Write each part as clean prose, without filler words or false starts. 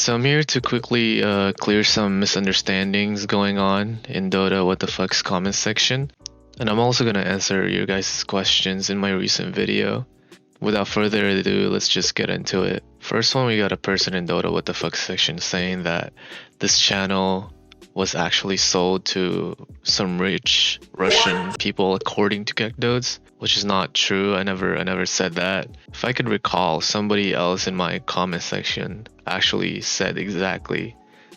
So I'm here to quickly clear some misunderstandings going on in Dota What the Fuck's comment section. And I'm also going to answer your guys' questions in my recent video. Without further ado, let's just get into it. First one, we got a person in Dota What the Fuck section saying that this channel was actually sold to some rich Russian people according to Gekdodes, which is not true. I never said that. If I could recall, somebody else in my comment section actually said exactly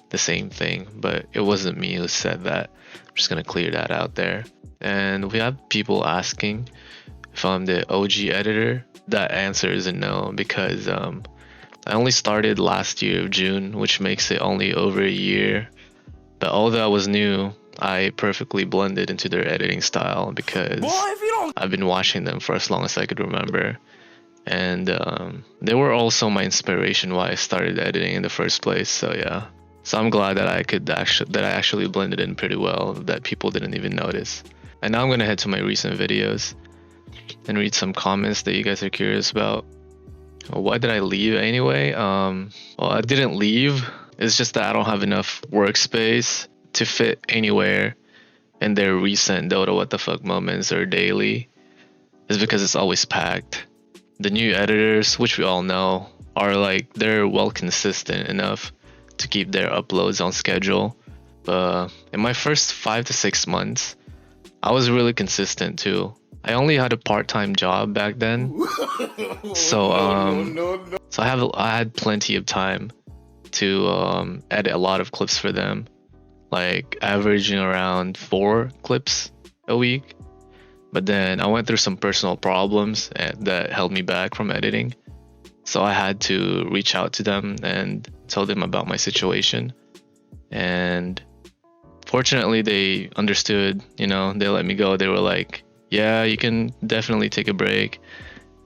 the same thing, but it wasn't me who said that. I'm just gonna clear that out there. And we have people asking if I'm the OG editor. That answer is a no, because I only started last year of June, which makes it only over a year. But although I was new, I perfectly blended into their editing style because I've been watching them for as long as I could remember. And they were also my inspiration why I started editing in the first place. So yeah, so I'm glad that I actually blended in pretty well, that people didn't even notice. And now I'm gonna head to my recent videos and read some comments that you guys are curious about. Why did I leave anyway? Well, I didn't leave. It's just that I don't have enough workspace to fit anywhere in their recent Dota What the Fuck moments or daily. It's because it's always packed. The new editors, which we all know, are like, they're well consistent enough to keep their uploads on schedule. But in my first 5 to 6 months, I was really consistent too. I only had a part-time job back then, so I had plenty of time to edit a lot of clips for them, like averaging around 4 clips a week. But then I went through some personal problems that held me back from editing, so I had to reach out to them and tell them about my situation. And fortunately, they understood. They let me go. They were like, yeah, you can definitely take a break,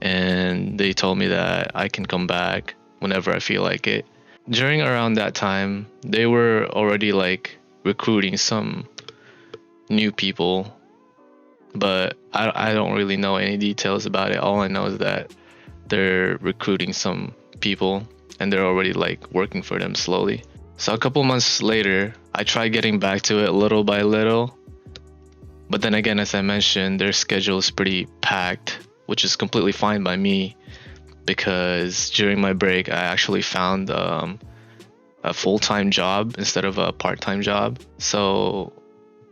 and they told me that I can come back whenever I feel like it. During around that time, they were already like recruiting some new people, but I don't really know any details about it. All I know is that they're recruiting some people and they're already like working for them slowly. So a couple months later, I tried getting back to it little by little. But then again, as I mentioned, their schedule is pretty packed, which is completely fine by me, because during my break, I actually found a full-time job instead of a part-time job. So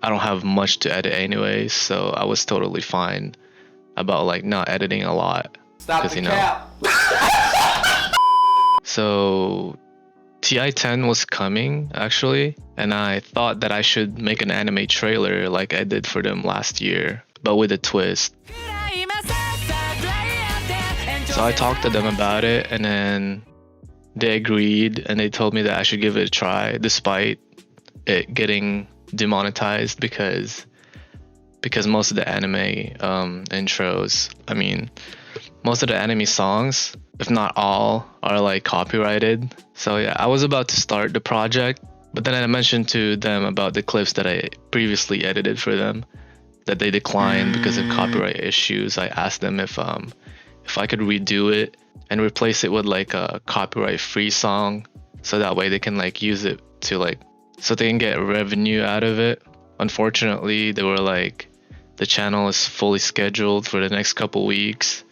I don't have much to edit anyway, so I was totally fine about like not editing a lot. Stop the cap. So TI-10 was coming actually, and I thought that I should make an anime trailer like I did for them last year, but with a twist. So I talked to them about it, and then they agreed, and they told me that I should give it a try despite it getting demonetized because most of the anime intros, most of the anime songs, if not all, are like copyrighted. So yeah, I was about to start the project, but then I mentioned to them about the clips that I previously edited for them that they declined because of copyright issues. I asked them if I could redo it and replace it with like a copyright free song, so that way they can like use it to like, so they can get revenue out of it. Unfortunately, they were like, the channel is fully scheduled for the next couple weeks.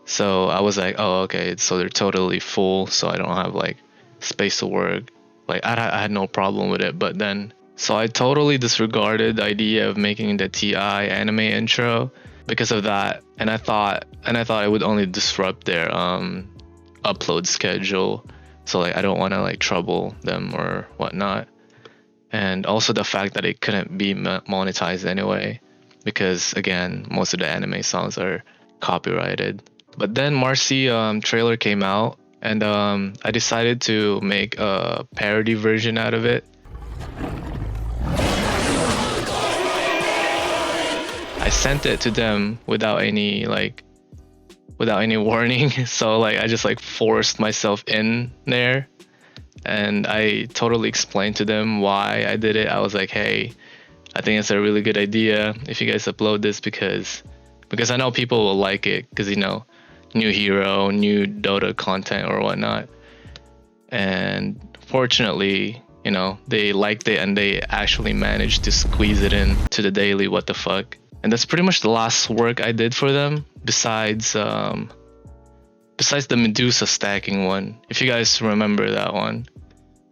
So I was like, oh, okay, so they're totally full, so I don't have like space to work. Like I had no problem with it, but then, so I totally disregarded the idea of making the TI anime intro because of that. And I thought it would only disrupt their upload schedule. So like, I don't want to like trouble them or whatnot. And also the fact that it couldn't be monetized anyway, because again, most of the anime songs are copyrighted. But then Marcy trailer came out, and I decided to make a parody version out of it. I sent it to them without any warning. So like, I just like forced myself in there, and I totally explained to them why I did it. I was like, hey, I think it's a really good idea if you guys upload this, because I know people will like it, because new hero, new Dota content or whatnot. and fortunately, you know, they liked it and they actually managed to squeeze it in to the daily what the fuck. And that's pretty much the last work I did for them, besides the Medusa stacking one. If you guys remember that one,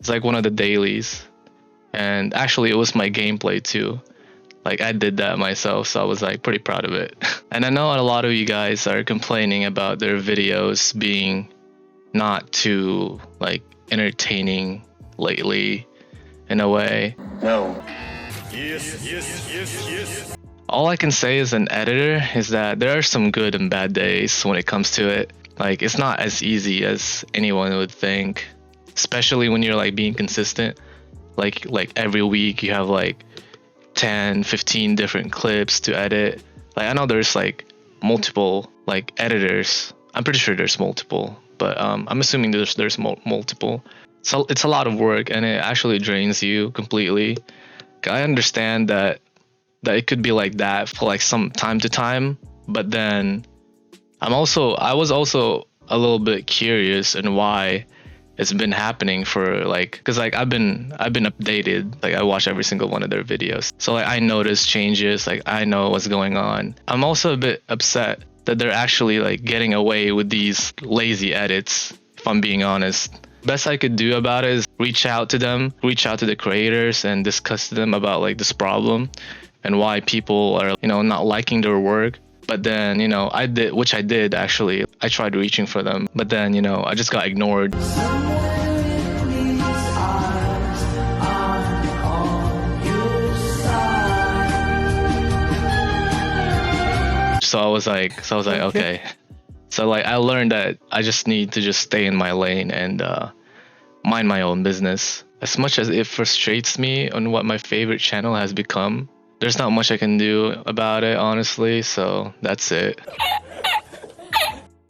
it's like one of the dailies, and actually it was my gameplay too. Like I did that myself, so I was like pretty proud of it. And I know a lot of you guys are complaining about their videos being not too like entertaining lately in a way. No. All I can say as an editor is that there are some good and bad days when it comes to it. Like it's not as easy as anyone would think, especially when you're like being consistent. Like every week you have like 10, 15 different clips to edit. Like I know there's like multiple like editors. I'm pretty sure there's multiple, but I'm assuming there's multiple. So it's a lot of work and it actually drains you completely. I understand that it could be like that for like some time to time, but then I was also a little bit curious and why it's been happening for like, because like I've been updated, like I watch every single one of their videos, so like I notice changes, like I know what's going on. I'm also a bit upset that they're actually like getting away with these lazy edits, if I'm being honest. Best I could do about it is reach out to the creators and discuss to them about like this problem and why people are, you know, not liking their work. But then, you know, I did actually. I tried reaching for them, but then, you know, I just got ignored. So I was like, okay. So like I learned that I just need to just stay in my lane and mind my own business. As much as it frustrates me on what my favorite channel has become, there's not much I can do about it, honestly, so that's it.